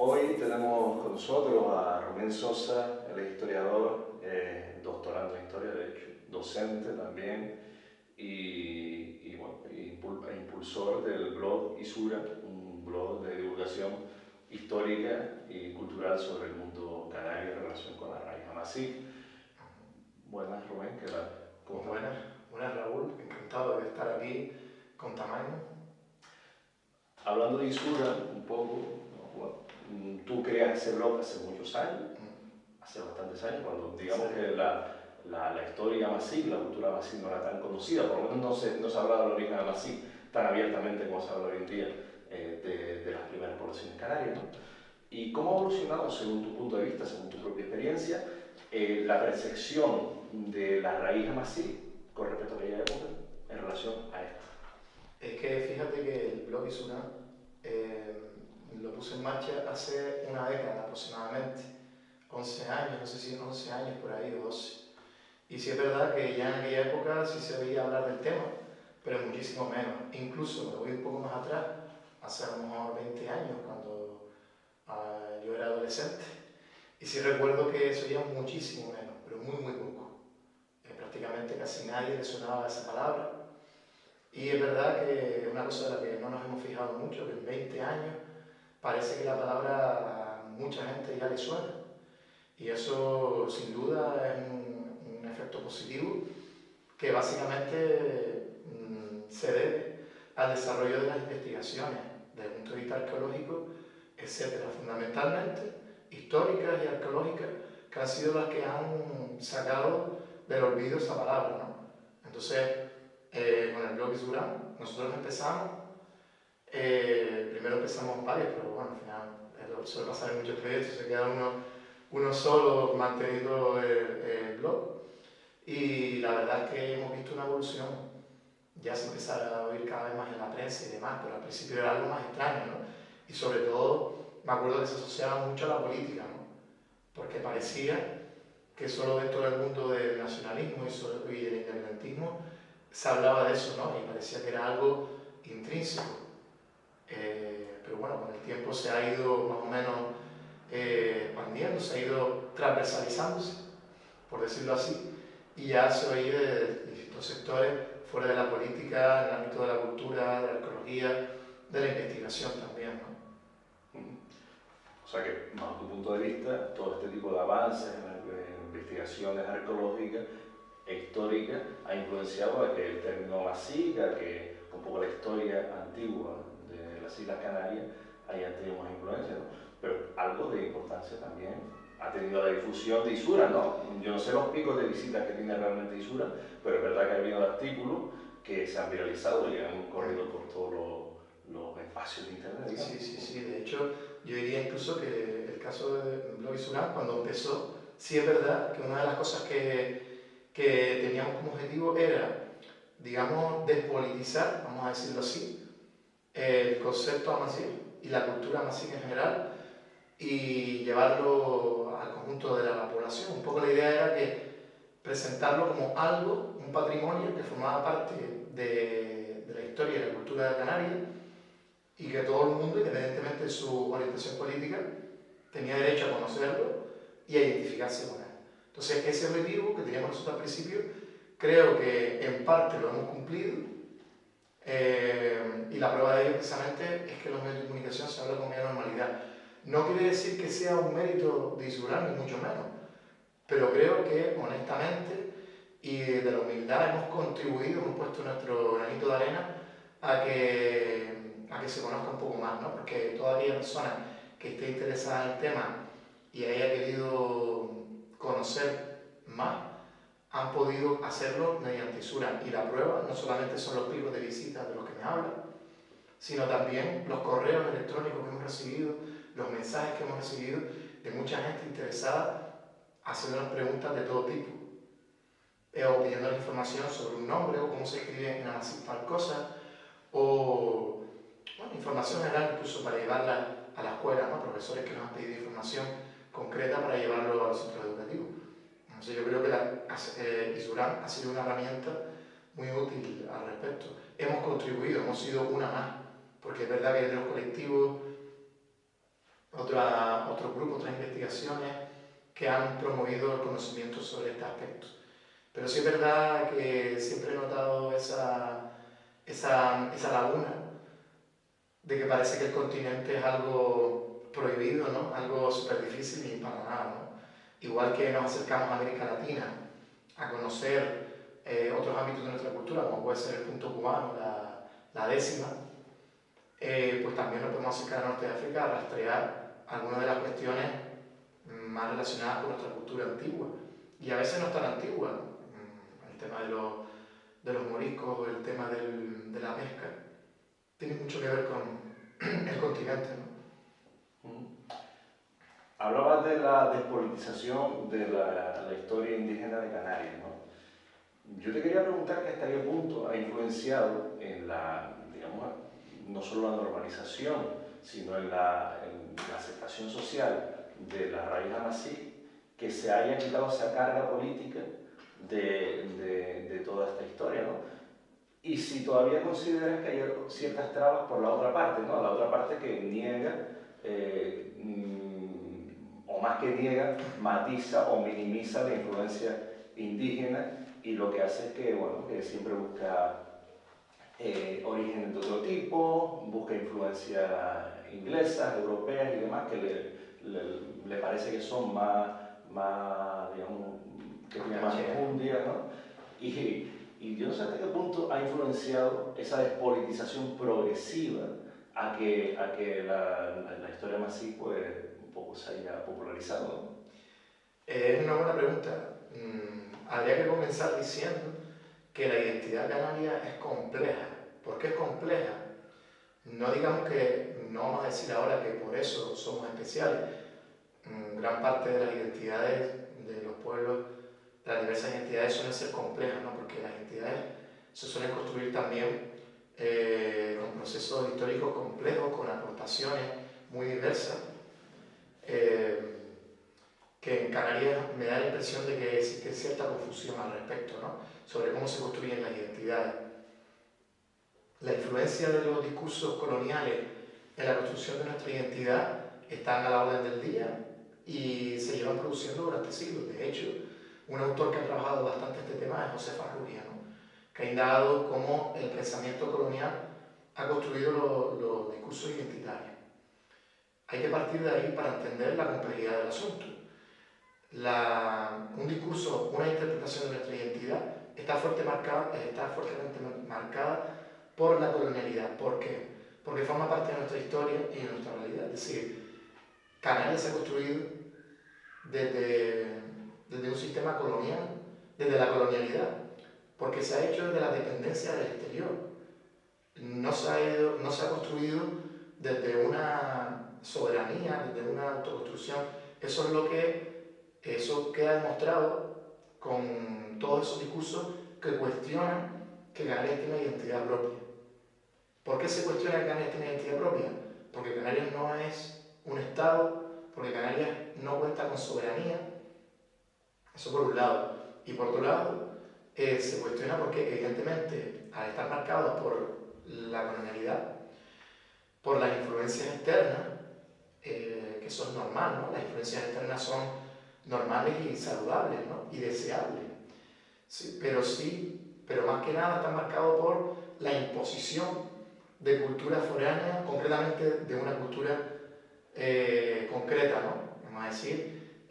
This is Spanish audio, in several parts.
Hoy tenemos con nosotros a Rubén Sosa, él es historiador, doctorando en historia, de hecho, docente también, impulsor del blog Isura, un blog de divulgación histórica y cultural sobre el mundo canario en relación con la raíz amasí. Buenas, Rubén, ¿qué tal? ¿Cómo estás? Buenas, Raúl, encantado de estar aquí con Tamaño. Hablando de Isura, un poco, tú creas ese blog hace muchos años, hace bastantes años, cuando digamos Sí. que la historia amasí, la cultura amasí no era tan conocida, por lo menos no se hablaba del origen amasí tan abiertamente como se habla hoy en día de las primeras poblaciones canarias, ¿no? ¿Y cómo ha evolucionado, según tu punto de vista, según tu propia experiencia, la percepción de la raíz amasí con respecto a aquella época en relación a esta? Es que fíjate que el blog Isura lo puse en marcha hace una década aproximadamente, 11 años, no sé si 11 años por ahí o 12. Y sí es verdad que ya en aquella época sí se oía hablar del tema, pero muchísimo menos. Incluso me voy un poco más atrás, hace a lo mejor 20 años, cuando yo era adolescente. Y sí recuerdo que se oía muchísimo menos, pero muy poco. Prácticamente casi nadie le sonaba esa palabra. Y es verdad que es una cosa de la que no nos hemos fijado mucho, que en 20 años parece que la palabra a mucha gente ya le suena. Y eso sin duda es un efecto positivo que básicamente se debe al desarrollo de las investigaciones desde el punto de vista arqueológico, etcétera, fundamentalmente históricas y arqueológicas, que han sido las que han sacado del olvido esa palabra, ¿no? Entonces, con el blog Isura, nosotros empezamos, primero empezamos varios, pero bueno, al final suele pasar en muchos proyectos, se queda uno solo manteniendo el blog, y la verdad es que hemos visto una evolución. Ya se empezaba a oír cada vez más en la prensa y demás, pero al principio era algo más extraño, ¿no? Y sobre todo, me acuerdo que se asociaba mucho a la política, ¿no? Porque parecía que solo dentro del mundo del nacionalismo y del independentismo se hablaba de eso, ¿no? Y parecía que era algo intrínseco. Pero bueno, con el tiempo se ha ido más o menos expandiendo, se ha ido transversalizándose, por decirlo así, y ya se oye de distintos sectores fuera de la política, en el ámbito de la cultura, de la arqueología, de la investigación también, ¿no? O sea que, bajo tu punto de vista, todo este tipo de avances en investigaciones arqueológicas e históricas ha influenciado a que el término amasí, a que un poco la historia antigua de las Islas Canarias haya tenido más influencia, ¿no? Pero algo de importancia también ha tenido la difusión de Isura, ¿no? Yo no sé los picos de visitas que tiene realmente Isura, pero es verdad que ha habido artículos que se han viralizado y han corrido por todos los espacios de internet, digamos. Sí. De hecho, yo diría incluso que el caso de Blog Isura, cuando empezó, sí es verdad que una de las cosas que teníamos como objetivo era, digamos, despolitizar, vamos a decirlo así, el concepto amasí y la cultura amasí en general, y llevarlo al conjunto de la población. Un poco la idea era que presentarlo como algo, un patrimonio que formaba parte de la historia y la cultura de Canarias, y que todo el mundo, independientemente de su orientación política, tenía derecho a conocerlo y a identificarse con él. Entonces, ese objetivo que teníamos nosotros al principio, creo que en parte lo hemos cumplido, y la prueba de ello precisamente es que los medios de comunicación se hablan con mayor normalidad. No quiere decir que sea un mérito de Isura, ni mucho menos, pero creo que honestamente y de la humildad hemos contribuido, hemos puesto nuestro granito de arena a que se conozca un poco más, ¿no? Porque toda aquella persona que esté interesada en el tema y haya querido conocer más, han podido hacerlo mediante Isura. Y la prueba no solamente son los picos de visitas de los que me hablan, sino también los correos electrónicos que hemos recibido, los mensajes que hemos recibido de mucha gente interesada haciéndonos preguntas de todo tipo, o pidiéndonos información sobre un nombre o cómo se escribe en amasí tal cosa, o bueno, información general incluso para llevarla a la escuela, ¿no? Profesores que nos han pedido información concreta para llevarlo a los centros educativos. Entonces yo creo que Isura ha sido una herramienta muy útil al respecto. Hemos contribuido, hemos sido una más, porque es verdad que de los colectivos otros grupos, otras investigaciones que han promovido el conocimiento sobre este aspecto. Pero sí es verdad que siempre he notado esa laguna de que parece que el continente es algo prohibido, ¿no? Algo súper difícil y para nada, ¿no? Igual que nos acercamos a América Latina a conocer otros ámbitos de nuestra cultura, como puede ser el punto cubano, la décima, pues también nos podemos acercar a Norte de África a rastrear algunas de las cuestiones más relacionadas con nuestra cultura antigua. Y a veces no tan antigua, ¿no? El tema de los moriscos o el tema de la pesca tiene mucho que ver con el continente, ¿no? Hablabas de la despolitización de la historia indígena de Canarias, ¿no? Yo te quería preguntar que hasta qué punto ha influenciado en digamos, no solo la normalización, sino en la aceptación social de la raíz amasí, que se haya quitado esa carga política de toda esta historia, ¿no? Y si todavía consideras que hay ciertas trabas por la otra parte, ¿no? La otra parte que niega, o más que niega, matiza o minimiza la influencia indígena y lo que hace es que, bueno, que siempre busca orígenes de otro tipo, busca influencias inglesas, europeas y demás, que le parece que son más digamos, que tienen más enjundia, ¿no? Y yo no sé hasta qué punto ha influenciado esa despolitización progresiva a que la historia amasí pues, un poco se haya popularizado, ¿no? Es una buena pregunta. Habría que comenzar diciendo que la identidad canaria es compleja. ¿Por qué es compleja? No digamos que, no vamos a decir ahora que por eso somos especiales. Gran parte de las identidades de los pueblos, de las diversas identidades suelen ser complejas, ¿no? Porque las identidades se suelen construir también con procesos históricos complejos, con aportaciones muy diversas, que en Canarias me da la impresión de que existe cierta confusión al respecto, ¿no? Sobre cómo se construyen las identidades. La influencia de los discursos coloniales en la construcción de nuestra identidad están a la orden del día y se llevan produciendo durante siglos. De hecho, un autor que ha trabajado bastante este tema es José Farrugia, ¿no? Que ha indagado cómo el pensamiento colonial ha construido los discursos identitarios. Hay que partir de ahí para entender la complejidad del asunto. Un discurso, una interpretación de nuestra identidad está fuertemente marcada por la colonialidad. ¿Por qué? Porque forma parte de nuestra historia y de nuestra realidad. Es decir, Canarias se ha construido desde un sistema colonial, desde la colonialidad, porque se ha hecho desde la dependencia del exterior. No se ha construido desde una soberanía, desde una autoconstrucción. Eso queda demostrado con todos esos discursos que cuestionan que Canarias tiene una identidad propia. ¿Por qué se cuestiona que Canarias tiene identidad propia? Porque Canarias no es un Estado, porque Canarias no cuenta con soberanía, eso por un lado. Y por otro lado, se cuestiona porque evidentemente al estar marcados por la colonialidad, por las influencias externas, que eso es normal, ¿no? Las influencias externas son normales y saludables, ¿no? Y deseables. Sí, pero más que nada están marcados por la imposición de cultura foránea, concretamente de una cultura concreta, ¿no? Vamos a decir,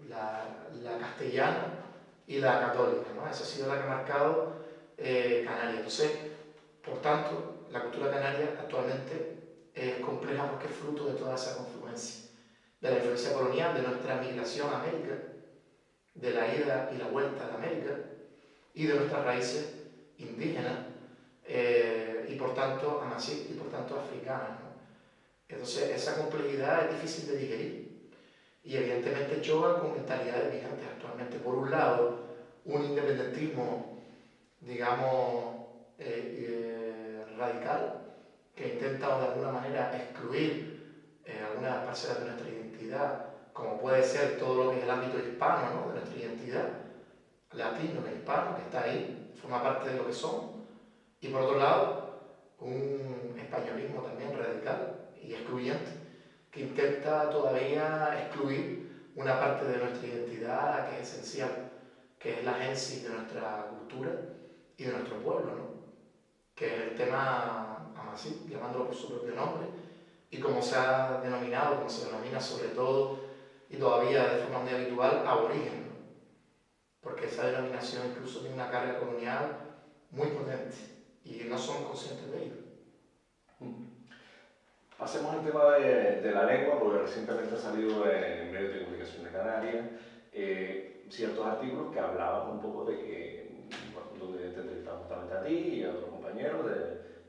la castellana y la católica, ¿no? Esa ha sido la que ha marcado Canarias. Entonces, por tanto, la cultura canaria actualmente es compleja porque es fruto de toda esa confluencia, de la influencia colonial, de nuestra migración a América, de la ida y la vuelta de América y de nuestras raíces indígenas y por tanto amasí y por tanto africanas, ¿no? Entonces esa complejidad es difícil de digerir y evidentemente choca con mentalidades vigentes actualmente. Por un lado, un independentismo, digamos, radical, que intenta de alguna manera excluir algunas parcelas de nuestra identidad, como puede ser todo lo que es el ámbito hispano, ¿no? De nuestra identidad, latino e hispano, que está ahí, forma parte de lo que somos, y por otro lado, un españolismo también radical y excluyente, que intenta todavía excluir una parte de nuestra identidad que es esencial, que es la génesis de nuestra cultura y de nuestro pueblo, ¿no? Que es el tema amasí, llamándolo por su propio nombre, y como se ha denominado, como se denomina sobre todo y todavía de forma muy habitual, aborigen, ¿no? Porque esa denominación incluso tiene una carga colonial muy potente y no somos conscientes de ello. Pasemos al tema de la lengua, porque recientemente ha salido en medios de comunicación de Canarias ciertos artículos que hablaban un poco de que, bueno, donde te entrevistamos justamente a ti y a otros compañeros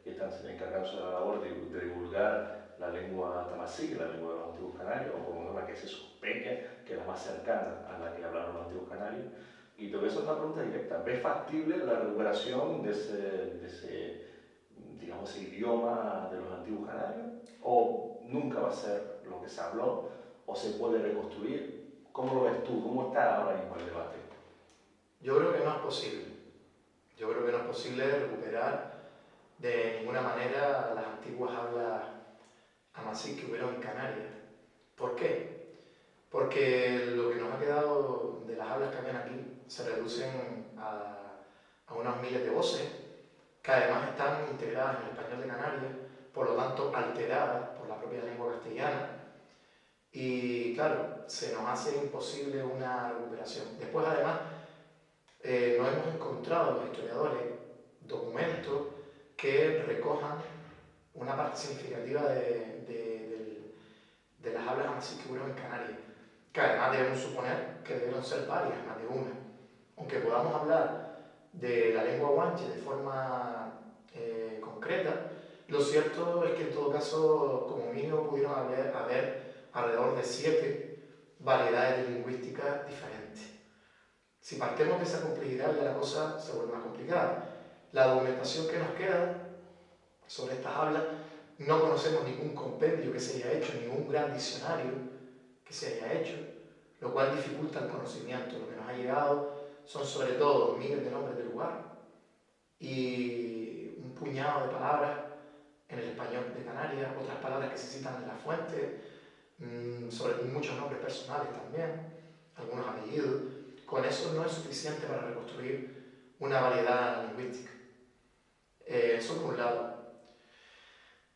que están encargándose de la labor de divulgar la lengua tamasí, que es la lengua de los antiguos canarios, o por lo menos la que se sospecha que es la más cercana a la que hablaron los antiguos canarios. Y te voy a hacer una pregunta directa. ¿Ves factible la recuperación de ese digamos, ese idioma de los antiguos canarios? ¿O nunca va a ser lo que se habló? ¿O se puede reconstruir? ¿Cómo lo ves tú? ¿Cómo está ahora mismo el debate? Yo creo que no es posible. Yo creo que no es posible recuperar de ninguna manera las antiguas hablas amasí que hubieron en Canarias. ¿Por qué? Porque lo que nos ha quedado de las hablas que habían aquí se reducen a unos miles de voces que además están integradas en el español de Canarias, por lo tanto alteradas por la propia lengua castellana, y claro, se nos hace imposible una recuperación. Después además no hemos encontrado los historiadores documentos que recojan una parte significativa de las hablas amasí que hubieron en Canarias, que además debemos suponer que debieron ser varias, más de una. Aunque podamos hablar de la lengua guanche de forma concreta, lo cierto es que en todo caso, como mínimo, pudieron haber alrededor de 7 variedades de lingüística diferentes. Si partimos de esa complejidad, ya la cosa se vuelve más complicada. La documentación que nos queda sobre estas hablas, no conocemos ningún compendio que se haya hecho, ningún gran diccionario que se haya hecho, lo cual dificulta el conocimiento. Lo que nos ha llegado son sobre todo miles de nombres de lugar y un puñado de palabras en el español de Canarias, otras palabras que se citan en la fuente, sobre muchos nombres personales también, algunos apellidos. Con eso no es suficiente para reconstruir una variedad lingüística. Eso por un lado.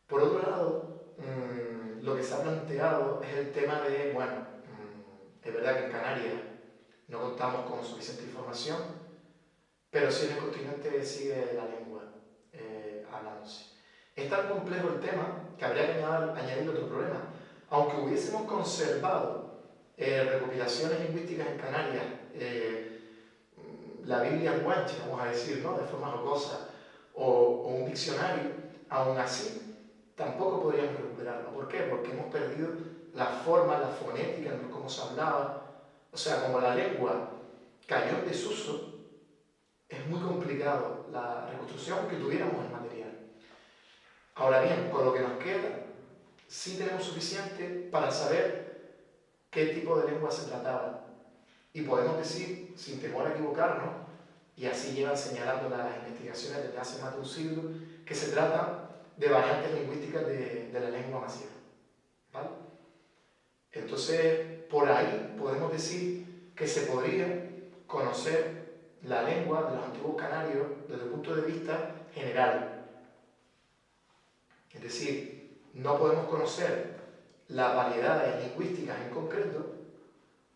Por otro lado, lo que se ha planteado es el tema de, bueno, es verdad que en Canarias no contamos con suficiente información, pero sí en el continente sigue la lengua hablándose. Es tan complejo el tema que habría que añadir otro problema. Aunque hubiésemos conservado recopilaciones lingüísticas en Canarias, la Biblia en guanche, vamos a decir, ¿no?, de forma jocosa, o un diccionario, aún así tampoco podríamos recuperarlo. ¿Por qué? Porque hemos perdido la forma, la fonética, en cómo se hablaba. O sea, como la lengua cayó en desuso, es muy complicado la reconstrucción que tuviéramos el material. Ahora bien, con lo que nos queda, sí tenemos suficiente para saber qué tipo de lengua se trataba. Y podemos decir, sin temor a equivocarnos, y así llevan señalando las investigaciones desde hace más de un siglo, que se trata de variantes lingüísticas de la lengua masiva. ¿Vale? Entonces, por ahí podemos decir que se podría conocer la lengua de los antiguos canarios desde el punto de vista general. Es decir, no podemos conocer las variedades lingüísticas en concreto,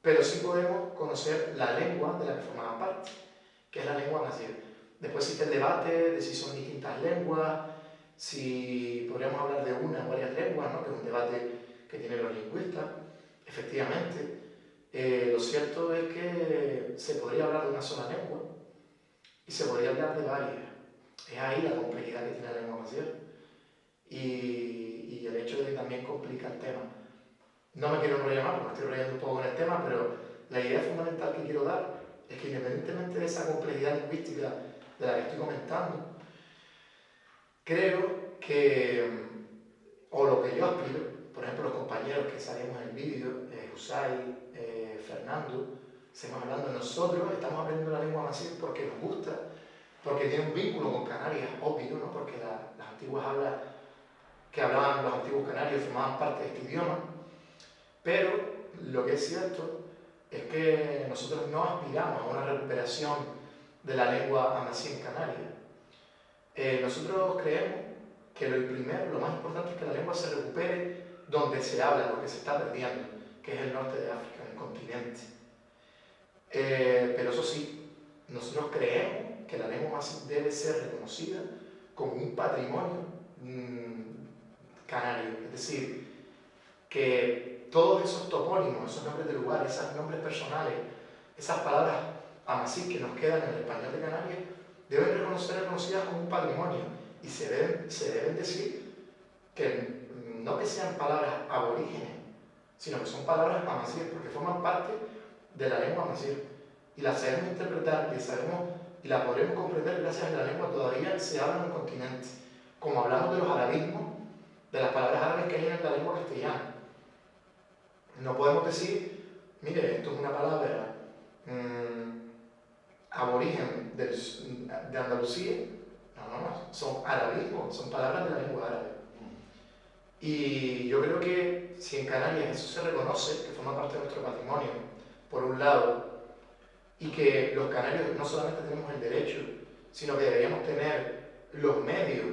pero sí podemos conocer la lengua de la que formaban parte, que es la lengua masiva. Después existe el debate de si son distintas lenguas, si podríamos hablar de una o varias lenguas, ¿no?, que es un debate que tienen los lingüistas. Efectivamente, lo cierto es que se podría hablar de una sola lengua y se podría hablar de varias. Es ahí la complejidad que tiene la lengua masiva y el hecho de que también complica el tema. No me quiero enrollar más, porque me estoy enrollando un poco con el tema, pero la idea fundamental que quiero dar es que independientemente de esa complejidad lingüística de la que estoy comentando, creo que, o lo que yo aspiro, por ejemplo los compañeros que salimos en el vídeo, Usai, Fernando, estamos hablando, nosotros estamos aprendiendo la lengua masiva porque nos gusta, porque tiene un vínculo con Canarias, obvio, ¿no?, porque las antiguas hablas que hablaban los antiguos canarios formaban parte de este idioma, Pero lo que es cierto es que nosotros no aspiramos a una recuperación de la lengua amasí en Canarias. Nosotros creemos que lo primero, lo más importante es que la lengua se recupere donde se habla, lo que se está perdiendo, que es el norte de África, en el continente. Pero eso sí, nosotros creemos que la lengua amasí debe ser reconocida como un patrimonio canario, es decir, que todos esos topónimos, esos nombres de lugares, esos nombres personales, esas palabras amasí que nos quedan en el español de Canarias, deben ser reconocidas como un patrimonio y se deben decir que no que sean palabras aborígenes, sino que son palabras amasíes, porque forman parte de la lengua amasí y la sabemos interpretar y la podremos comprender gracias a que la lengua todavía se habla en el continente, como hablamos de los arabismos, de las palabras árabes que hay en la lengua castellana. No podemos decir, mire, esto es una palabra aborigen de Andalucía. No, son arabismos, son palabras de la lengua árabe. Y yo creo que si en Canarias eso se reconoce, que forma parte de nuestro patrimonio, por un lado, y que los canarios no solamente tenemos el derecho, sino que deberíamos tener los medios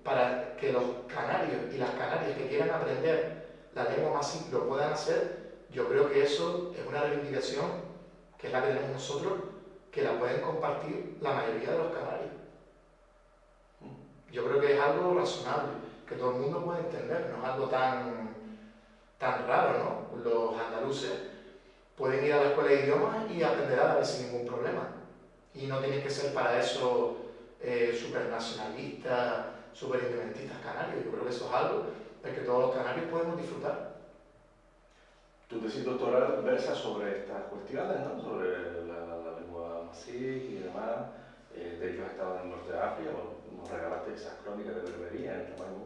para que los canarios y las canarias que quieran aprender la lengua amasí lo puedan hacer, yo creo que eso es una reivindicación que es la que tenemos nosotros, que la pueden compartir la mayoría de los canarios. Yo creo que es algo razonable, que todo el mundo puede entender, no es algo tan raro, ¿no? Los andaluces pueden ir a la escuela de idiomas y aprender árabe sin ningún problema. Y no tienen que ser para eso supernacionalistas, superindependentistas canarios. Yo creo que eso es algo del que todos los canarios podemos disfrutar. Tu tesis doctoral versa sobre estas cuestiones, ¿no? Sobre la lengua amasí y demás. De hecho, has estado en el norte de África, bueno, nos regalaste esas crónicas de Berbería en Tamaimo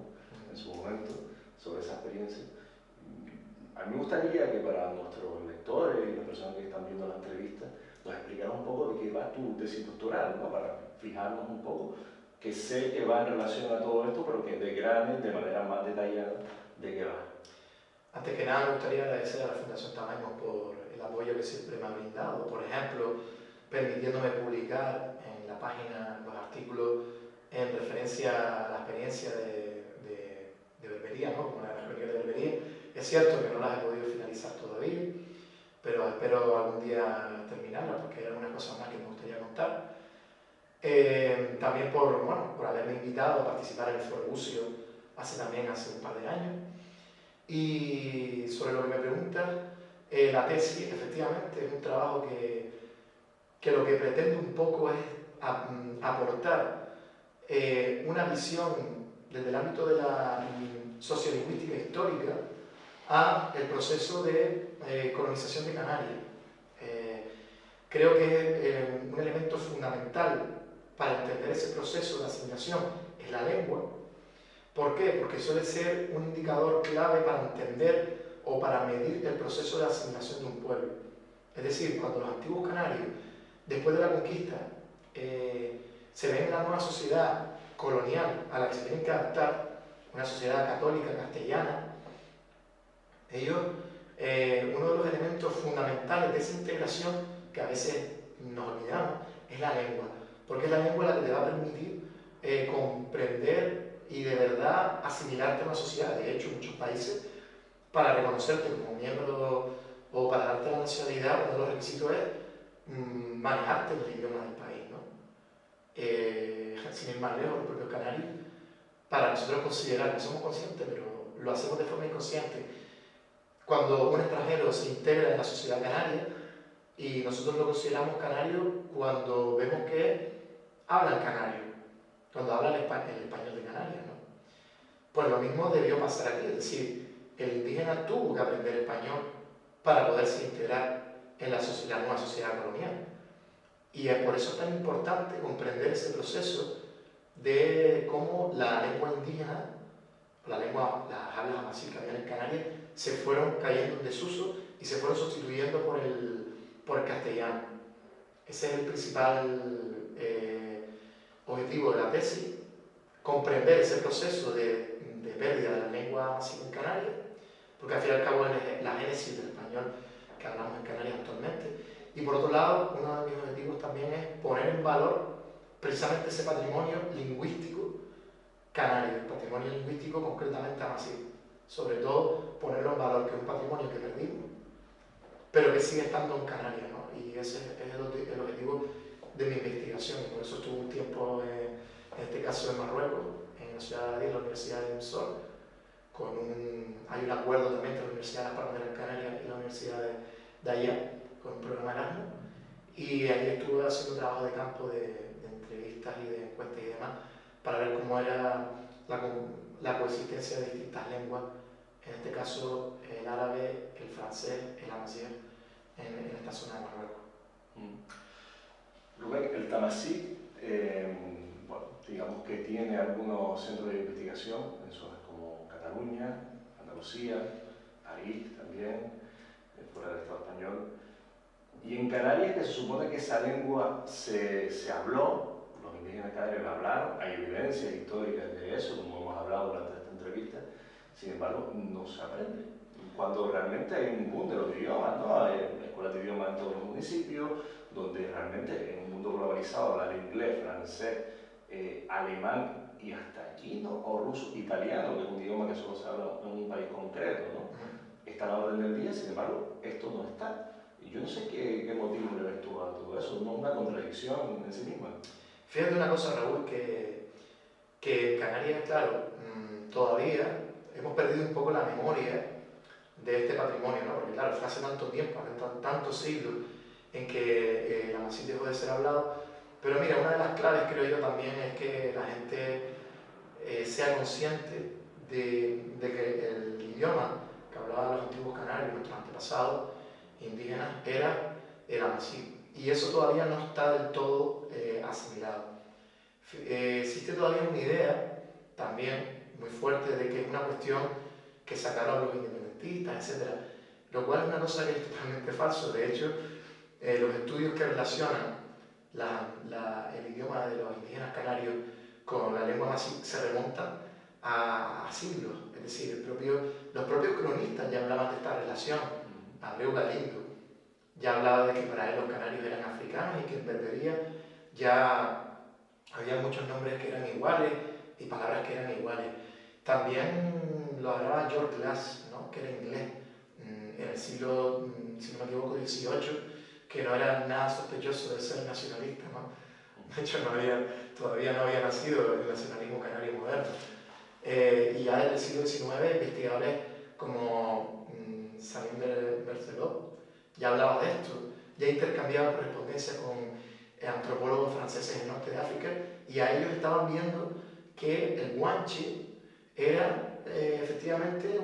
en su momento, sobre esa experiencia. A mí me gustaría que para nuestros lectores y las personas que están viendo la entrevista nos explicaran un poco de qué va tu tesis doctoral, ¿no? Para fijarnos un poco, que sé que va en relación a todo esto, pero que desgrane de manera más detallada de qué va. Antes que nada me gustaría agradecer a la Fundación Tamaimo por el apoyo que siempre me ha brindado, por ejemplo, permitiéndome publicar en la página los artículos en referencia a la experiencia de Berbería, ¿no? Como la crónica de Berbería. Es cierto que no las he podido finalizar todavía, pero espero algún día terminarlas porque hay algunas cosas más que me gustaría contar. También por haberme invitado a participar en el Foro Bucio hace un par de años. Y sobre lo que me preguntas, la tesis efectivamente es un trabajo que lo que pretende un poco es aportar una visión desde el ámbito de la sociolingüística histórica a el proceso de colonización de Canarias. Creo que un elemento fundamental para entender ese proceso de asimilación es la lengua. ¿Por qué? Porque suele ser un indicador clave para entender o para medir el proceso de asimilación de un pueblo. Es decir, cuando los antiguos canarios, después de la conquista, se ven en la nueva sociedad colonial a la que se tienen que adaptar, una sociedad católica, castellana, ellos, uno de los elementos fundamentales de esa integración, que a veces nos olvidamos, es la lengua, porque es la lengua la que te va a permitir comprender y de verdad asimilarte a una sociedad. De hecho, en muchos países, para reconocerte como miembro o para darte la nacionalidad, uno de los requisitos es manejarte en el idioma del país, ¿no? Sin ir más lejos, los propios canarios, para nosotros considerar que somos conscientes, pero lo hacemos de forma inconsciente. Cuando un extranjero se integra en la sociedad canaria, y nosotros lo consideramos canario cuando vemos que hablan canario, cuando hablan el español de Canarias, ¿no? Pues lo mismo debió pasar aquí, es decir, el indígena tuvo que aprender español para poderse integrar en la nueva sociedad colonial. Y es por eso tan importante comprender ese proceso de cómo la lengua indígena, las hablas amasí que había en Canarias, se fueron cayendo en desuso y se fueron sustituyendo por el castellano. Ese es el principal objetivo de la tesis, comprender ese proceso de pérdida de la lengua amasí en Canarias, porque al fin y al cabo es la génesis del español que hablamos en Canarias actualmente. Y por otro lado, uno de mis objetivos también es poner en valor precisamente ese patrimonio lingüístico canario, el patrimonio lingüístico concretamente amazigh. Sobre todo ponerlo en valor, que es un patrimonio que perdimos, pero que sigue estando en Canarias, ¿no? Y ese es el objetivo de mi investigación, y por eso estuve un tiempo, en este caso en Marruecos, en la ciudad de Adir, la Universidad de Sol, hay un acuerdo también entre la Universidad de Las Palmas de Gran Canaria y la Universidad de allá, con un programa Erasmus, y ahí estuve haciendo trabajo de campo de entrevistas y de encuestas y demás, para ver cómo era la coexistencia de distintas lenguas, en este caso el árabe, el francés, el amazigh, en esta zona de Marruecos. Rubén, el tamasí, bueno, digamos que tiene algunos centros de investigación en zonas como Cataluña, Andalucía, París también, fuera del Estado español. Y en Canarias, que se supone que esa lengua se habló, los indígenas canarios la hablaron, hay evidencias históricas de eso, como hemos hablado durante esta entrevista, sin embargo, no se aprende. Cuando realmente hay un boom de los idiomas, ¿no? Hay escuelas de idiomas en todos los municipios, donde realmente en un mundo globalizado hablar inglés, francés, alemán y hasta chino o ruso, italiano, que es un idioma que solo se habla en un país concreto, ¿no? Está a la orden del día, sin embargo, esto no está. Y yo no sé qué motivo le ves tú a todo eso, no es una contradicción en sí misma. Fíjate una cosa, Raúl, que Canarias, claro, todavía hemos perdido un poco la memoria de este patrimonio, ¿no? Porque claro, fue hace tanto tiempo, hace tantos siglos en que el amazigh dejó de ser hablado. Pero mira, una de las claves, creo yo, también es que la gente sea consciente de que el idioma que hablaban los antiguos canarios, nuestros antepasados indígenas, era el amazigh. Y eso todavía no está del todo asimilado. Existe todavía una idea también muy fuerte de que es una cuestión que sacaron los independentistas, etc. Lo cual es una cosa que es totalmente falso. De hecho, los estudios que relacionan el idioma de los indígenas canarios con la lengua amazigh se remontan a siglos. Es decir, los propios cronistas ya hablaban de esta relación. Abreu Galindo ya hablaba de que para él los canarios eran africanos y que en Berbería ya había muchos nombres que eran iguales y palabras que eran iguales. También lo hablaba George Glass, ¿no? Que era inglés, en el siglo, si no me equivoco, XVIII, que no era nada sospechoso de ser nacionalista, ¿no? De hecho, todavía no había nacido el nacionalismo canario moderno. Y ya en el siglo XIX, investigadores como Salim Berthelot ya hablaba de esto, ya intercambiaba correspondencia con antropólogos franceses en el norte de África, y a ellos estaban viendo que el guanche era efectivamente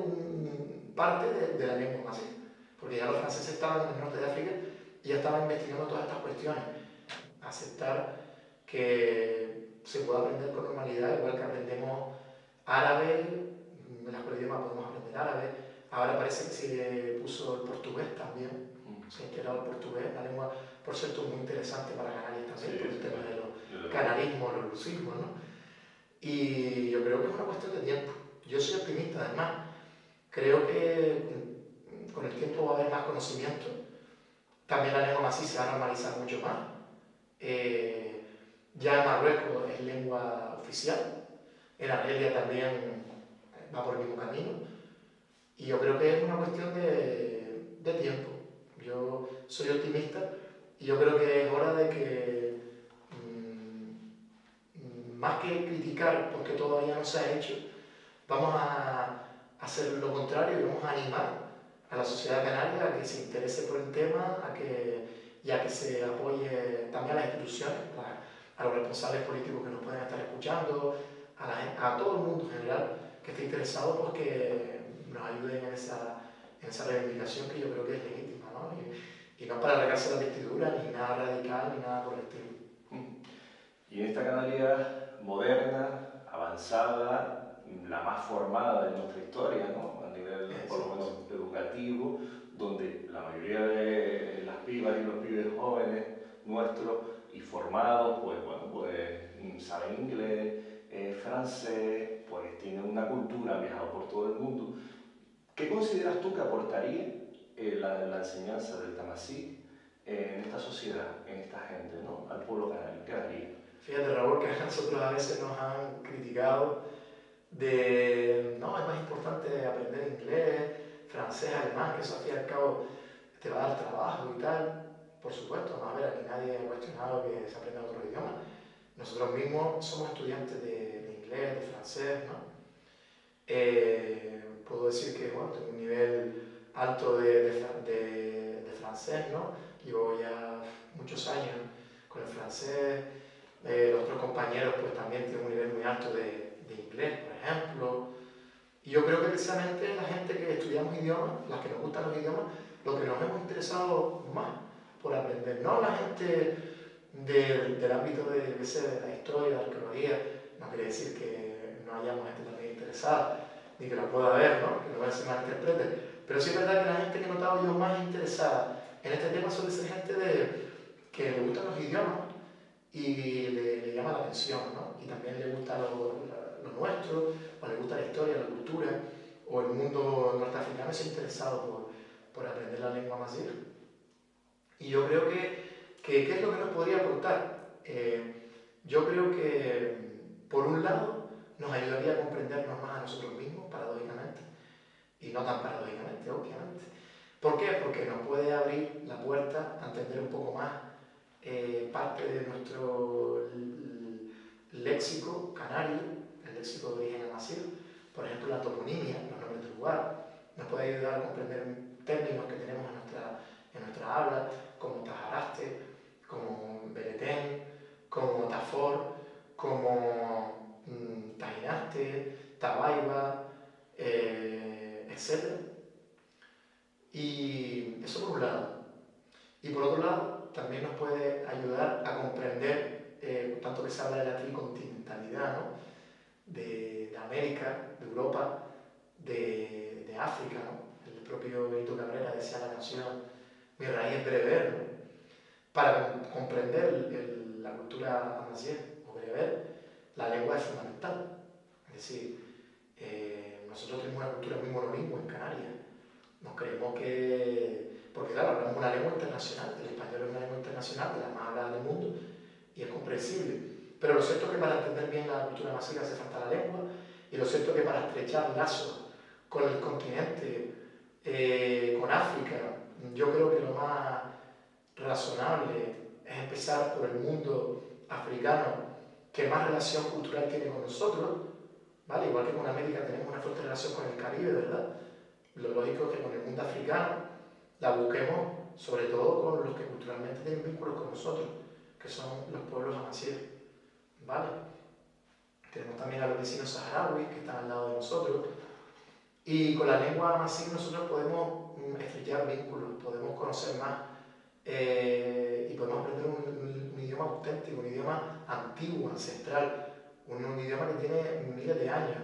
parte de la lengua amazigh, porque ya los franceses estaban en el norte de África y ya estaban investigando todas estas cuestiones. Aceptar que se puede aprender con normalidad, igual que aprendemos árabe, en la escuela de idioma podemos aprender árabe, ahora parece que se puso el portugués también, se ha integrado el portugués, la lengua, por cierto, muy interesante para Canarias también, sí, por el tema de los canarismos, los lucismos, ¿no? Y yo creo que es una cuestión de tiempo. Yo soy optimista, además. Creo que con el tiempo va a haber más conocimiento. También la lengua amazigh se va a normalizar mucho más. Ya en Marruecos es lengua oficial. En Argelia también va por el mismo camino. Y yo creo que es una cuestión de tiempo. Yo soy optimista y yo creo que es hora de que, más que criticar porque todavía no se ha hecho, vamos a hacer lo contrario y vamos a animar a la sociedad canaria a que se interese por el tema, y a que se apoye también a las instituciones, a los responsables políticos que nos pueden estar escuchando, a todo el mundo en general que esté interesado, pues que nos ayuden en esa reivindicación que yo creo que es legítima, ¿no? Y no para regarse la vestidura, ni nada radical, ni nada por el estilo. Y en esta Canarias moderna, avanzada, la más formada de nuestra historia, ¿no? A nivel, por lo menos, educativo, donde la mayoría de las pibas y los pibes jóvenes nuestros y formados, pues bueno, pues saben inglés, francés, pues tienen una cultura, han viajado por todo el mundo. ¿Qué consideras tú que aportaría la enseñanza del tamasí en esta sociedad, en esta gente, ¿no? Al pueblo canario? ¿Qué daría? Fíjate, Raúl, que a nosotros a veces nos han criticado de, no, es más importante aprender inglés, francés, alemán, que eso al fin y al cabo te va a dar trabajo y tal. Por supuesto, no, a ver, aquí nadie ha cuestionado que se aprenda otro idioma. Nosotros mismos somos estudiantes de inglés, de francés, ¿no? Puedo decir que, bueno, tengo un nivel alto de francés, ¿no? Llevo ya muchos años con el francés. Los otros compañeros pues también tienen un nivel muy alto de inglés, por ejemplo. Y yo creo que precisamente la gente que estudiamos idiomas, las que nos gustan los idiomas, lo que nos hemos interesado más por aprender, no la gente del ámbito de la historia, de la arqueología, no quiere decir que no hayamos gente también interesada, ni que la pueda haber, ¿no? Que no se malinterprete. Pero sí es verdad que la gente que he notado yo más interesada en este tema suele ser gente que le gustan los idiomas y le llama la atención, ¿no? Y también le gusta lo nuestro, o le gusta la historia, la cultura, o el mundo norteafricano es interesado por aprender la lengua masí. Y yo creo ¿qué es lo que nos podría aportar? Yo creo que, por un lado, nos ayudaría a comprendernos más a nosotros mismos, paradójicamente, y no tan paradójicamente, obviamente. ¿Por qué? Porque nos puede abrir la puerta a entender un poco más parte de nuestro léxico canario, el léxico de origen amazigh, por ejemplo la toponimia, los nombres del lugar, nos puede ayudar a comprender términos que tenemos en nuestra habla, como tajaraste, como beretén, como tafor, como tajinaste, tabaiba, etc. Y eso por un lado. Y por otro lado, también nos puede ayudar a comprender, tanto que se habla de la tricontinentalidad, ¿no? de América, de Europa, de África, ¿no? El propio Benito Cabrera decía la canción Mi raíz es bereber, ¿no? Para comprender la cultura amazigh o bereber, la lengua es fundamental. Es decir, nosotros tenemos una cultura muy monolingüe en Canarias. Nos creemos que, porque claro, hablamos una lengua internacional, el español es una lengua internacional, de las más habladas del mundo, y es comprensible. Pero lo cierto es que para entender bien la cultura amazigh hace falta la lengua, y lo cierto es que para estrechar lazos con el continente, con África, yo creo que lo más razonable es empezar por el mundo africano que más relación cultural tiene con nosotros, ¿vale? Igual que con América tenemos una fuerte relación con el Caribe, ¿verdad? Lo lógico es que con el mundo africano la busquemos sobre todo con los que culturalmente tienen vínculos con nosotros, que son los pueblos amazigh, ¿vale? Tenemos también a los vecinos saharauis que están al lado de nosotros, y con la lengua amazigh nosotros podemos estrechar vínculos, podemos conocer más y podemos aprender un idioma auténtico, un idioma antiguo, ancestral, un idioma que tiene miles de años,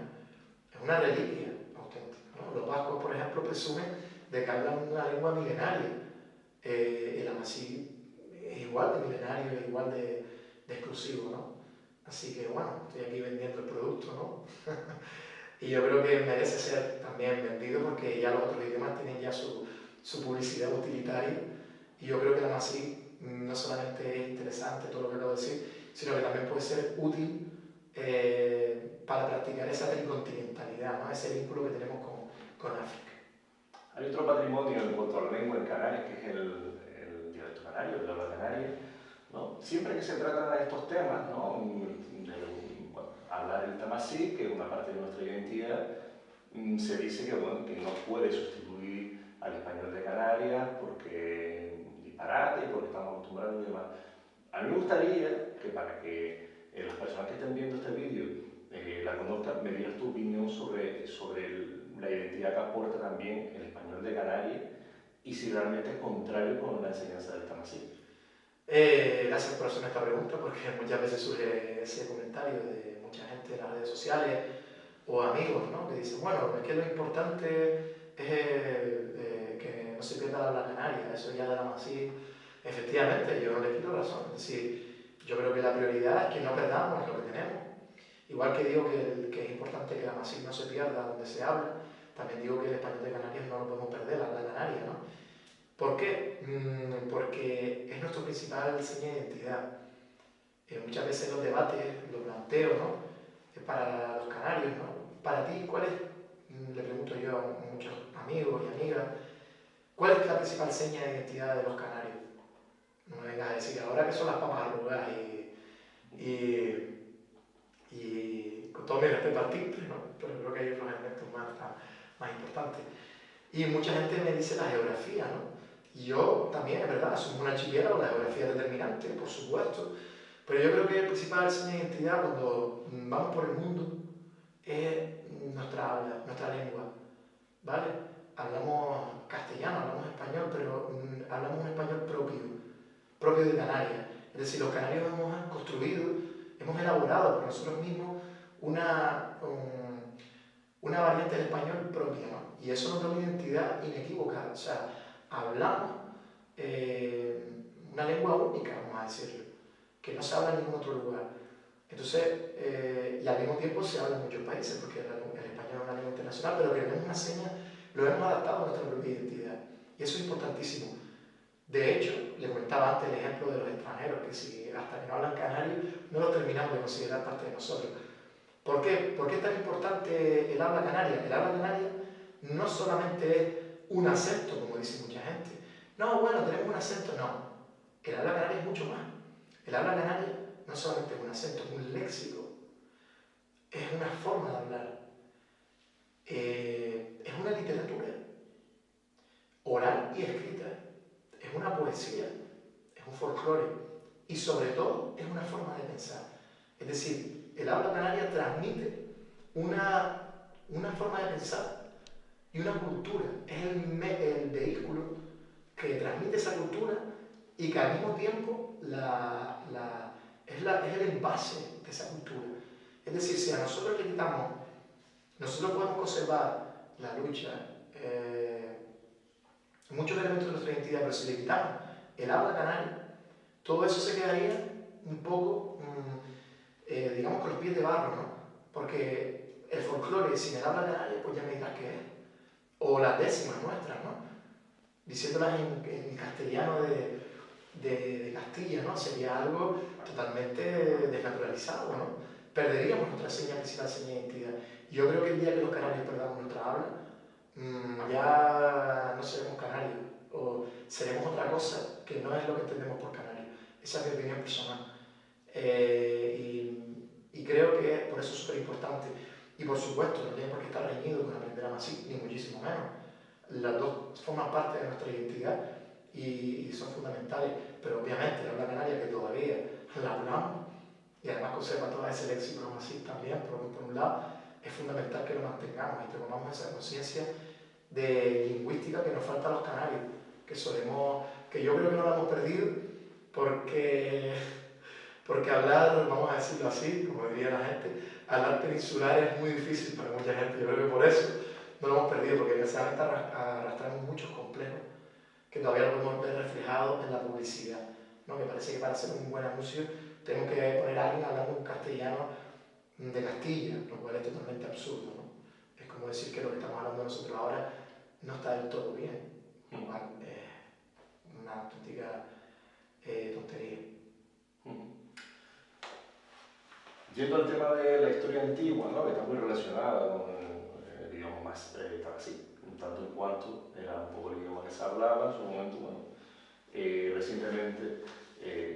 es una reliquia auténtica, ¿no? Los vascos, por ejemplo, presumen de que hablan una lengua milenaria. El amazigh es igual de milenario, es igual de exclusivo, ¿no? Así que bueno, estoy aquí vendiendo el producto, ¿no? Y yo creo que merece ser también vendido porque ya los otros idiomas tienen ya su publicidad utilitaria, y yo creo que el amazigh no solamente es interesante todo lo que acabo de decir, sino que también puede ser útil para practicar esa tricontinentalidad, ¿no? Ese vínculo que tenemos con África. Hay otro patrimonio en cuanto a la lengua en Canarias, que es el dialecto canario, el habla canaria, ¿no? Siempre que se tratan de estos temas, ¿no? Hablar el tamasí, que es una parte de nuestra identidad, se dice que, bueno, que no puede sustituir al español de Canarias porque es disparate, porque estamos acostumbrados y demás. A mí me gustaría que para que las personas que estén viendo este vídeo la conozcan, me dieras tu opinión sobre la identidad que aporta también el español de Canarias y si realmente es contrario con la enseñanza del tamasí. Gracias por hacerme esta pregunta, porque muchas veces surge ese comentario de mucha gente en las redes sociales o amigos, ¿no? Que dicen, bueno, es que lo importante es que no se pierda la habla canaria, eso ya de la Masí. Efectivamente, yo no le quito razón, es decir, yo creo que la prioridad es que no perdamos lo que tenemos. Igual que digo que es importante que la Masí no se pierda donde se habla, también digo que el español de Canarias no lo podemos perder, la habla canaria, ¿no? ¿Por qué? Porque es nuestro principal seña de identidad. Muchas veces en los debates lo planteo, ¿no? Para los canarios, ¿no? Para ti, ¿cuál es, le pregunto yo a muchos amigos y amigas, cuál es la principal seña de identidad de los canarios? No me vengas a decir ahora que son las papas arrugadas y con todo mi respeto al timbre, ¿no? Pero creo que hay otros elementos más importantes. Y mucha gente me dice la geografía, ¿no? Y yo también, es verdad, somos un archipiélago, la geografía es determinante, por supuesto, pero yo creo que el principal seña de identidad cuando vamos por el mundo es nuestra habla, nuestra lengua, ¿vale? Hablamos castellano, hablamos español, pero hablamos un español propio de Canarias. Es decir, los canarios hemos construido, hemos elaborado por nosotros mismos una variante del español propia, ¿no? Y eso nos da una identidad inequívoca. O sea, hablamos una lengua única, vamos a decirlo, que no se habla en ningún otro lugar. Entonces, y al mismo tiempo se habla en muchos países, porque el español es una lengua internacional, pero que tenemos una seña, lo hemos adaptado a nuestra propia identidad. Y eso es importantísimo. De hecho, le comentaba antes el ejemplo de los extranjeros, que si hasta que no hablan canario, no los terminamos de considerar parte de nosotros. ¿Por qué? ¿Por qué es tan importante el habla canaria? El habla canaria no solamente es un acento, como dice mucha gente. No, bueno, tenemos un acento, no. El habla canaria es mucho más. El habla canaria no solamente es un acento, es un léxico, es una forma de hablar, es una literatura, oral y escrita, es una poesía, es un folclore y sobre todo es una forma de pensar. Es decir, el habla canaria transmite una forma de pensar y una cultura, es el vehículo que transmite esa cultura y que al mismo tiempo es el envase de esa cultura. Es decir, si a nosotros le quitamos, nosotros podemos conservar la lucha, muchos elementos de nuestra identidad, pero si le quitamos el habla canaria, todo eso se quedaría un poco, digamos, con los pies de barro, ¿no? Porque el folclore sin el habla canaria, pues ya me dirás qué es. O las décimas nuestras, ¿no? Diciéndolas en castellano de Castilla, ¿no? Sería algo totalmente desnaturalizado, ¿no? Perderíamos nuestra principal seña de identidad. Yo creo que el día que los canarios perdamos nuestra habla, ya no seremos canarios, o seremos otra cosa que no es lo que entendemos por canario. Esa es mi opinión personal. Y creo que por eso es súper importante. Y por supuesto, no tiene por qué estar reñido con aprender a Masí, ni muchísimo menos. Las dos forman parte de nuestra identidad y son fundamentales, pero obviamente la habla canaria que todavía la hablamos y además conserva todo ese léxico Masí también, por un lado, es fundamental que lo mantengamos y tomamos esa conciencia de lingüística que nos falta a los canarios, que yo creo que no la hemos perdido porque hablar, vamos a decirlo así, como diría la gente, hablar peninsular es muy difícil para mucha gente. Yo creo que por eso no lo hemos perdido, porque desgraciadamente arrastramos muchos complejos que todavía lo podemos ver reflejados en la publicidad, ¿no? Me parece que para hacer un buen anuncio tenemos que poner a alguien hablando un castellano de Castilla, lo cual es totalmente absurdo, ¿no? Es como decir que lo que estamos hablando nosotros ahora no está del todo bien, lo cual es una auténtica tontería. Yendo al tema de la historia antigua, ¿no? Que está muy relacionada con, digamos, más así, en tanto en cuanto era un poco el idioma que se hablaba en su momento, bueno, recientemente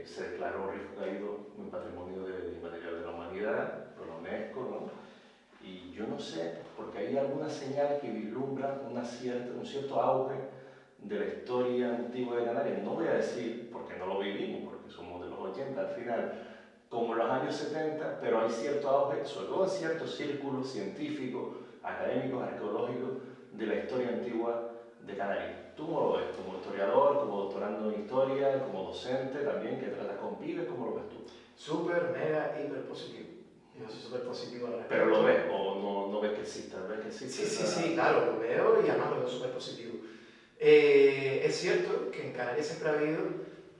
se declaró Riesgo Caído un patrimonio inmaterial de la humanidad por la UNESCO, ¿no? Y yo no sé, porque hay algunas señales que vislumbran un cierto auge de la historia antigua de Canarias. No voy a decir, porque no lo vivimos, porque somos de los 80 al final, como en los años 70, pero hay cierto auge, sobre todo en ciertos círculos científicos, académicos, arqueológicos, de la historia antigua de Canarias. ¿Tú cómo lo ves? Como historiador, como doctorando en historia, como docente también, que tratas con pibes, ¿cómo lo ves tú? Súper, mega, hiper positivo. Yo soy súper positivo al respecto. ¿Pero lo ves o no ves que exista? ¿Ves que existe? Sí, claro, lo veo y además lo veo súper positivo. Es cierto que en Canarias siempre ha habido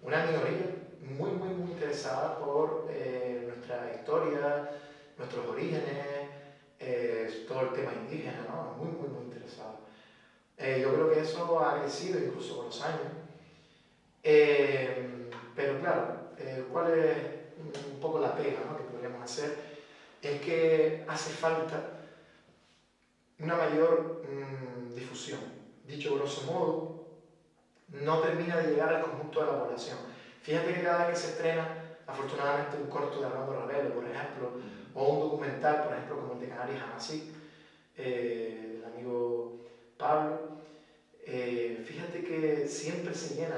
una minoría muy interesada por nuestra historia, nuestros orígenes, todo el tema indígena, ¿no? Muy interesado. Yo creo que eso ha crecido incluso con los años. Pero claro, ¿cuál es un poco la pega, ¿no?, que podríamos hacer? Es que hace falta una mayor difusión. Dicho grosso modo, no termina de llegar al conjunto de la población. Fíjate que cada vez que se estrena, afortunadamente, un corto de Armando Ravelo, por ejemplo, o un documental, por ejemplo, como el de Canarias Amasí, del amigo Pablo, fíjate que siempre se llena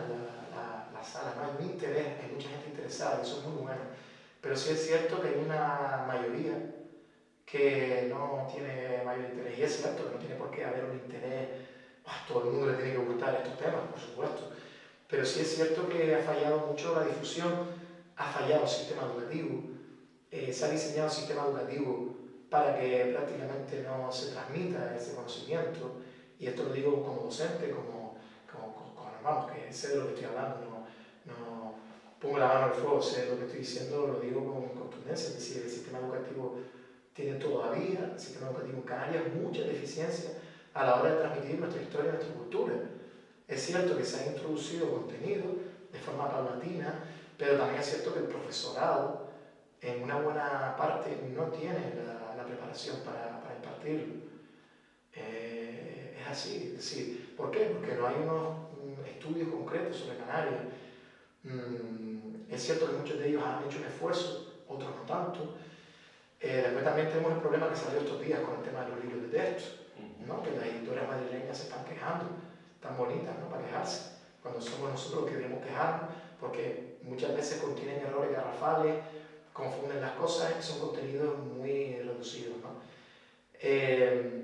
la sala, ¿no? Hay un interés, hay mucha gente interesada, y eso es muy bueno. Pero sí es cierto que hay una mayoría que no tiene mayor interés, y es cierto que no tiene por qué haber un interés, a todo el mundo le tiene que gustar estos temas, por supuesto, pero sí es cierto que ha fallado mucho la difusión, ha fallado el sistema educativo, se ha diseñado un sistema educativo para que prácticamente no se transmita ese conocimiento, y esto lo digo como docente, vamos, que sé de lo que estoy hablando, no pongo la mano al fuego, sé de lo que estoy diciendo, lo digo con contundencia, es decir, el sistema educativo tiene todavía, el sistema educativo en Canarias, mucha deficiencia a la hora de transmitir nuestra historia y nuestra cultura. Es cierto que se ha introducido contenido de forma paulatina, pero también es cierto que el profesorado, en una buena parte, no tiene la preparación para impartirlo. Es así, es decir, ¿por qué? Porque no hay unos estudios concretos sobre Canarias. Es cierto que muchos de ellos han hecho un esfuerzo, otros no tanto. Después también tenemos el problema que salió estos días con el tema de los libros de texto, ¿no? Que las editoras madrileñas se están quejando, tan bonitas, ¿no?, para quejarse, cuando somos nosotros los que debemos quejarnos, porque muchas veces contienen errores garrafales, confunden las cosas y son contenidos muy reducidos, ¿no?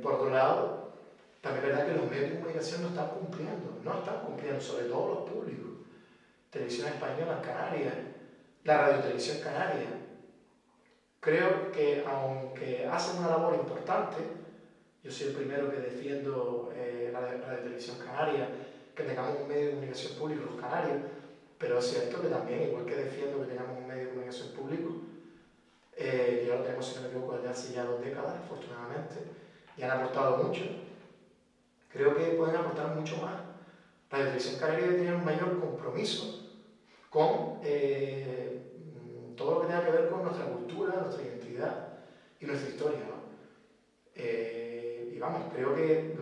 Por otro lado, también es verdad que los medios de comunicación no están cumpliendo, sobre todo los públicos. Televisión Española en Canarias, la radiotelevisión canaria. Creo que aunque hacen una labor importante, yo soy el primero que defiendo la radiotelevisión canaria, que tengamos un medio de comunicación público los canarios, pero es cierto que también, igual que defiendo que tengamos un medio de comunicación público, que ya lo tenemos, si no me equivoco, desde hace ya 2 décadas, afortunadamente, y han aportado mucho, creo que pueden aportar mucho más. La televisión canaria debe tener un mayor compromiso con todo lo que tenga que ver con nuestra cultura, nuestra identidad y nuestra historia, ¿no? Y vamos, creo que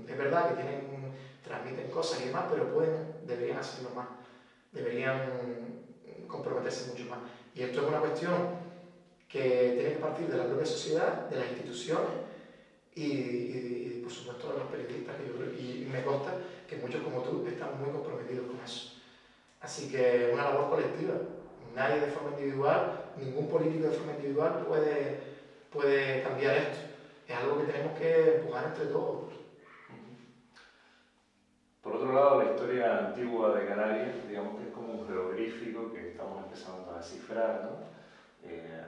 es verdad que transmiten cosas y demás, pero deberían hacerlo más, deberían comprometerse mucho más. Y esto es una cuestión que tiene que partir de la propia sociedad, de las instituciones y por supuesto de los periodistas, que yo creo, y me consta que muchos como tú están muy comprometidos con eso. Así que una labor colectiva. Nadie de forma individual, ningún político de forma individual puede cambiar esto. Es algo que tenemos que empujar entre todos. Por otro lado, la historia antigua de Canarias, digamos que es como un jeroglífico que estamos empezando a descifrar, ¿no?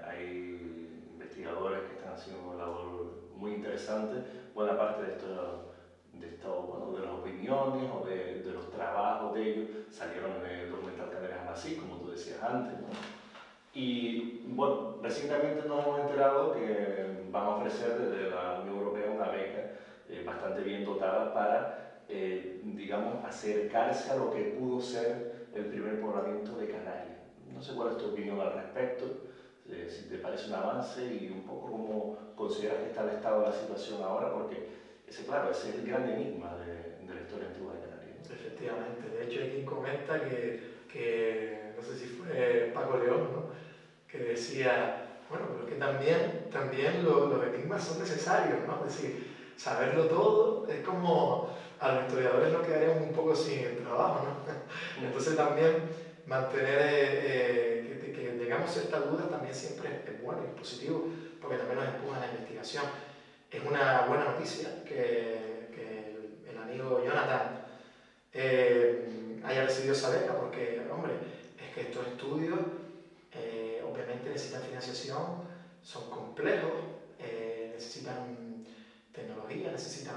Hay investigadores que están haciendo una labor muy interesante. Buena parte de bueno, de las opiniones o de los trabajos de ellos salieron en el documental Canarias Amasí, como tú decías antes, ¿no? Y bueno, recientemente nos hemos enterado que van a ofrecer desde la Unión Europea una beca bastante bien dotada para, digamos, acercarse a lo que pudo ser el primer poblamiento de Canarias. No sé cuál es tu opinión al respecto, si te parece un avance y un poco cómo consideras que está el estado de la situación ahora, porque claro, ese es el gran enigma de la historia antigua de Canarias, ¿no? Efectivamente, de hecho hay quien comenta que no sé si fue Paco León, ¿no?, que decía, bueno, pero es que también los enigmas son necesarios, ¿no? Es decir, saberlo todo es como a los historiadores nos quedaríamos un poco sin el trabajo, ¿no? Entonces también mantener, que tengamos ciertas dudas también siempre es bueno y es positivo, porque también nos empuja a la investigación. Es una buena noticia que el amigo Jonathan haya recibido esa beca, porque, hombre, es que estos estudios obviamente necesitan financiación, son complejos, necesitan tecnología, necesitan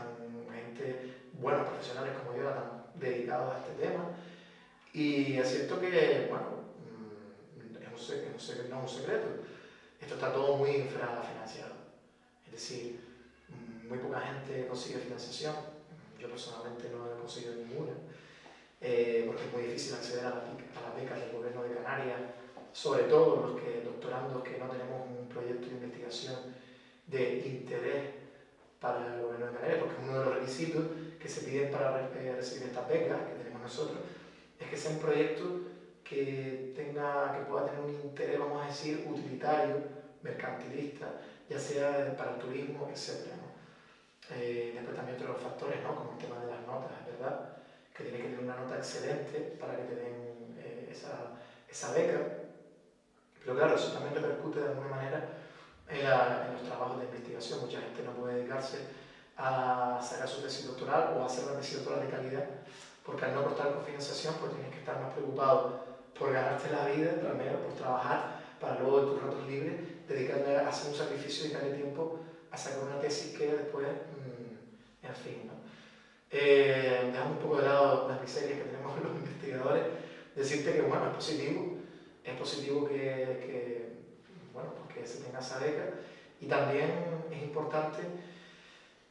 gente, buenos profesionales como yo, dedicados a este tema. Y es cierto que, bueno, no es un secreto, esto está todo muy infrafinanciado. Es decir, muy poca gente consigue financiación. Yo personalmente no he conseguido ninguna, porque es muy difícil acceder a las becas del gobierno de Canarias, sobre todo los doctorandos que no tenemos un proyecto de investigación de interés para el gobierno de Canarias, porque uno de los requisitos que se piden para recibir estas becas que tenemos nosotros es que sea un proyecto que pueda tener un interés, vamos a decir, utilitario, mercantilista, ya sea para el turismo, etc., ¿no? Después también otros factores, ¿no? Como el tema de las notas, ¿verdad? Que tienes que tener una nota excelente para que te den esa beca. Pero claro, eso también repercute de alguna manera en los trabajos de investigación. Mucha gente no puede dedicarse a sacar su tesis doctoral o a hacer una tesis doctoral de calidad, porque al no contar con financiación, pues tienes que estar más preocupado por ganarte la vida, primero por trabajar, para luego en tus ratos libres dedicarle a hacer un sacrificio y dedicarle tiempo a sacar una tesis que después, en fin, ¿no? Dejando un poco de lado las miserias que tenemos los investigadores, decirte que bueno, es positivo bueno, pues que se tenga esa beca, y también es importante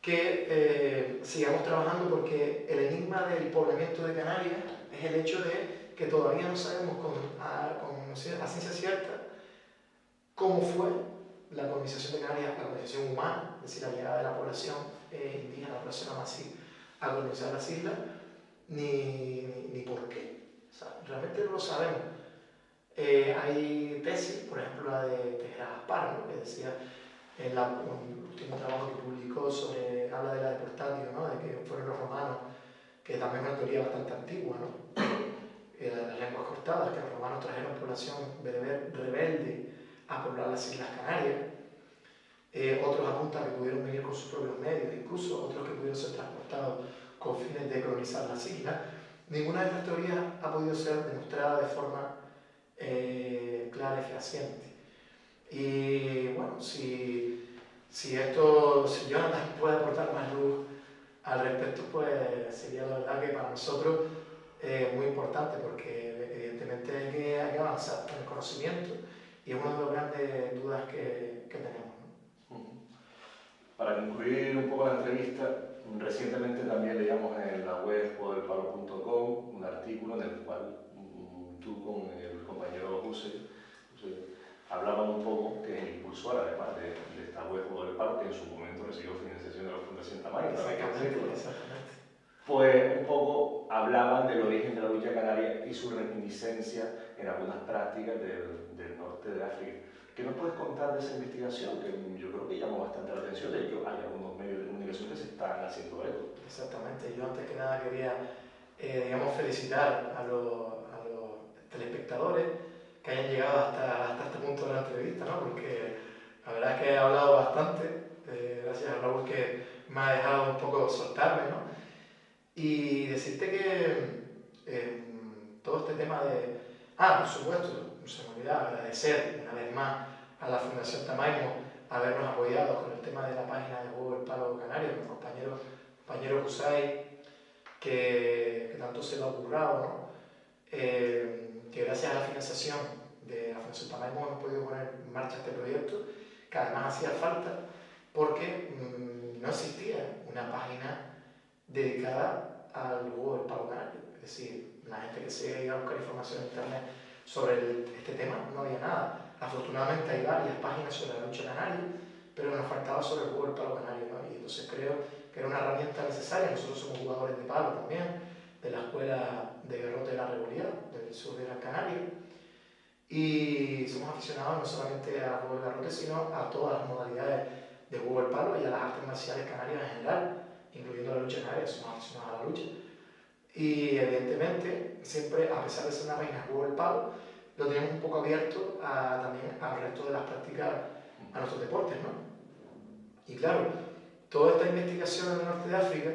que sigamos trabajando, porque el enigma del poblamiento de Canarias es el hecho de que todavía no sabemos a ciencia cierta cómo fue la colonización de Canarias, la colonización humana, es decir, la llegada de la población indígena, la población amazigh, a colonizar las islas, ni por qué. O sea, realmente no lo sabemos. Hay tesis, por ejemplo la de Tejera Gaspar, ¿no? Que decía en el último trabajo que publicó habla de la deportatio, ¿no? De que fueron los romanos, que también es una teoría bastante antigua, ¿no? Las lenguas cortadas, que los romanos trajeron población rebelde a poblar las Islas Canarias. Otros apuntan que pudieron venir con sus propios medios, incluso otros que pudieron ser transportados con fines de colonizar las islas. Ninguna de estas teorías ha podido ser demostrada de forma clara y fehaciente. Y bueno, si Jonathan puede aportar más luz al respecto, pues sería la verdad que para nosotros muy importante, porque evidentemente hay que avanzar en el conocimiento, y es una de las grandes dudas que tenemos, ¿no? Para concluir un poco la entrevista, recientemente también leíamos en la web jugodelpalo.com un artículo en el cual tú con el compañero José hablaban un poco, que es el impulsor además de esta web Jugo del Palo, que en su momento recibió financiación de la Fundación Tamayo. Exactamente. Pues un poco hablaban del origen de la lucha canaria y su reminiscencia en algunas prácticas del norte de África. ¿Qué nos puedes contar de esa investigación? Que yo creo que llamó bastante la atención. De hecho, hay algunos medios de comunicación que se están haciendo eco. Exactamente. Yo antes que nada quería, felicitar a los telespectadores que hayan llegado hasta este punto de la entrevista, ¿no? Porque la verdad es que he hablado bastante, gracias a Raúl, que me ha dejado un poco soltarme, ¿no? Y decirte que todo este tema de... por supuesto, se me olvidaba agradecer una vez más a la Fundación Tamaimo habernos apoyado con el tema de la página de Jugo del Palo Canario, mi compañero Kusai, que tanto se le ha ocurrido, ¿no? Que gracias a la financiación de la Fundación Tamaimo hemos podido poner en marcha este proyecto, que además hacía falta porque no existía una página dedicada al Jugo del Palo Canario. Es decir, la gente que se iba a buscar información en internet sobre este tema, no había nada. Afortunadamente hay varias páginas sobre la lucha canaria, pero nos faltaba sobre el Jugo del Palo Canario, ¿no? Y entonces creo que era una herramienta necesaria. Nosotros somos jugadores de palo también, de la escuela de Garrote de la Rebolía, del sur de Gran Canaria, y somos aficionados no solamente al juego del garrote, sino a todas las modalidades de juego del palo y a las artes marciales canarias en general, incluyendo la lucha canaria. Somos aficionados a la lucha. Y evidentemente, siempre, a pesar de ser una página de juego del palo, lo tenemos un poco abierto también al resto de las prácticas, a nuestros deportes, ¿no? Y claro, toda esta investigación en el norte de África,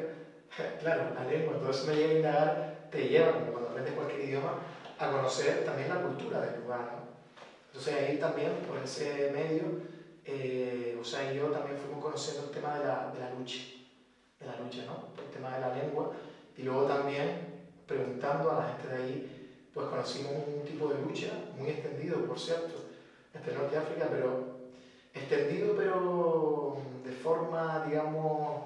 claro, la lengua, todo eso me llega a indagar, te lleva, como cuando aprendes cualquier idioma, a conocer también la cultura del lugar, ¿no? Entonces ahí también, por ese medio, y yo también fuimos conociendo el tema de la lucha, ¿no? El tema de la lengua, y luego también, preguntando a la gente de ahí, pues conocimos un tipo de lucha muy extendido, por cierto, entre el norte de África, pero extendido, pero de forma, digamos,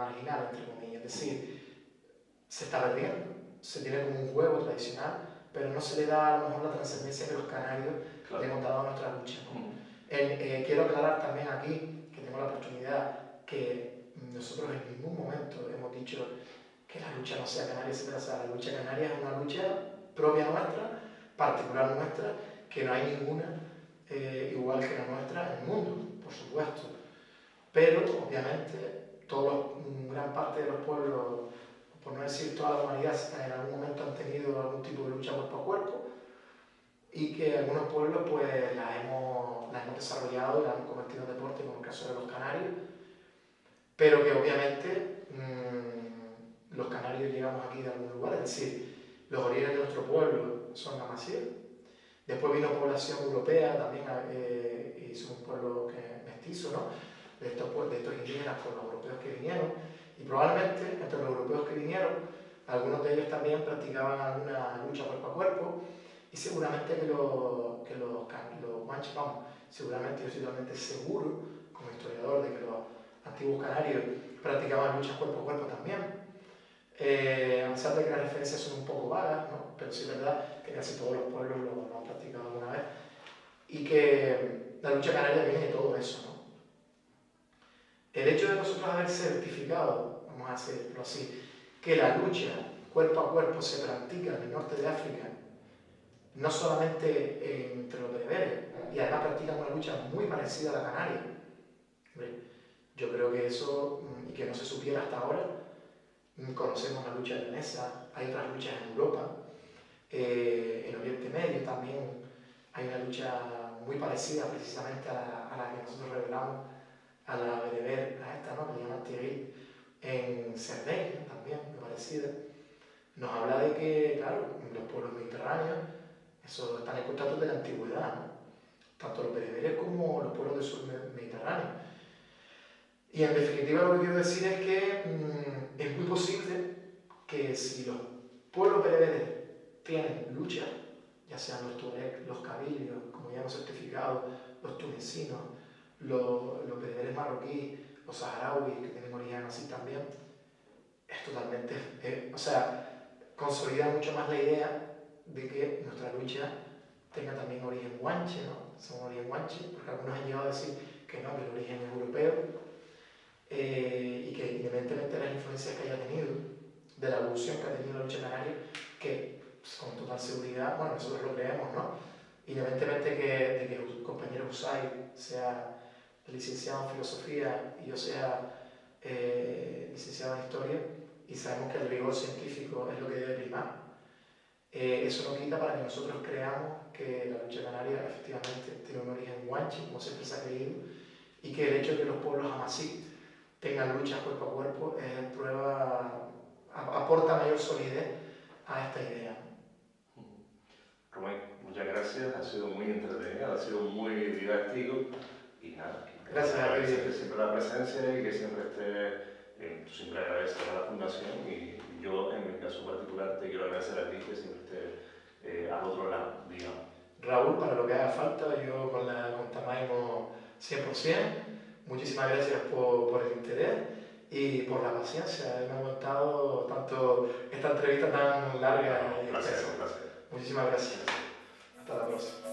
marginal, entre comillas. Es decir, se está perdiendo, se tiene como un juego tradicional, pero no se le da a lo mejor la trascendencia que los canarios le hemos dado a nuestra lucha, ¿no? Quiero aclarar también aquí, que tengo la oportunidad, que nosotros en ningún momento hemos dicho que la lucha no sea canaria, etc. O sea, la lucha canaria es una lucha propia nuestra, particular nuestra, que no hay ninguna igual que la nuestra en el mundo, por supuesto. Pero, obviamente, gran parte de los pueblos, por no decir toda la humanidad, en algún momento han tenido algún tipo de lucha cuerpo a cuerpo, y que algunos pueblos pues la hemos desarrollado y la hemos convertido en deporte, como el caso de los canarios, pero que obviamente los canarios llegamos aquí de algún lugar, es decir, los orígenes de nuestro pueblo son la Masía. Después vino población europea también, y somos un pueblo mestizo, ¿no? De estos indígenas con los europeos que vinieron, y probablemente entre los europeos que vinieron, algunos de ellos también practicaban alguna lucha cuerpo a cuerpo, y seguramente que los guanches, vamos, seguramente yo estoy totalmente seguro, como historiador, de que los antiguos canarios practicaban luchas cuerpo a cuerpo también. A pesar de que las referencias son un poco vagas, ¿no? Pero sí es verdad que casi todos los pueblos lo han practicado alguna vez, y que la lucha canaria viene de todo eso, ¿no? El hecho de nosotros haber certificado, vamos a decirlo así, que la lucha cuerpo a cuerpo se practica en el norte de África, no solamente entre los bereberes, y además practican una lucha muy parecida a la canaria. Yo creo que eso, y que no se supiera hasta ahora, conocemos la lucha leonesa, hay otras luchas en Europa, en Oriente Medio también hay una lucha muy parecida precisamente a la que nosotros revelamos, a la bereber, a esta, ¿no? Que le llaman Tigri, en Cerdeña también, muy parecida. Nos habla de que, claro, los pueblos mediterráneos, eso están en contacto de la antigüedad, ¿no? Tanto los bereberes como los pueblos del sur mediterráneo. Y en definitiva lo que quiero decir es que es muy posible que si los pueblos bereberes tienen lucha, ya sean los tuareg, los kabylios, como ya hemos certificado, los tunecinos, los bereberes marroquíes, los saharauis, que tienen origen así también, es totalmente, o sea, consolida mucho más la idea de que nuestra lucha tenga también origen guanche, ¿no? Son origen guanche, porque algunos han llegado a decir que no, que el origen es europeo, y que independientemente de las influencias que haya tenido, de la evolución que ha tenido la lucha canaria, que pues, con total seguridad, bueno, nosotros lo creemos, ¿no? Independientemente de que el compañero Usay sea licenciado en filosofía y yo sea licenciado en historia, y sabemos que el rigor científico es lo que debe primar, eso no quita para que nosotros creamos que la lucha canaria efectivamente tiene un origen guanche, como siempre se ha creído, y que el hecho de que los pueblos amasí tengan luchas cuerpo a cuerpo es prueba, aporta mayor solidez a esta idea. Rubén, muchas gracias, ha sido muy entretenido, ha sido muy didáctico y nada. Gracias a ti. Siempre la presencia y que siempre esté, tú siempre agradeces a la Fundación y yo en mi caso particular te quiero agradecer a ti que siempre estés al otro lado, digamos. Raúl, para lo que haga falta, yo con Tamaimo 100%. Muchísimas gracias por el interés y por la paciencia. Me ha aguantado tanto esta entrevista tan larga y Un placer, extensa. un placer. Muchísimas gracias. Hasta la próxima.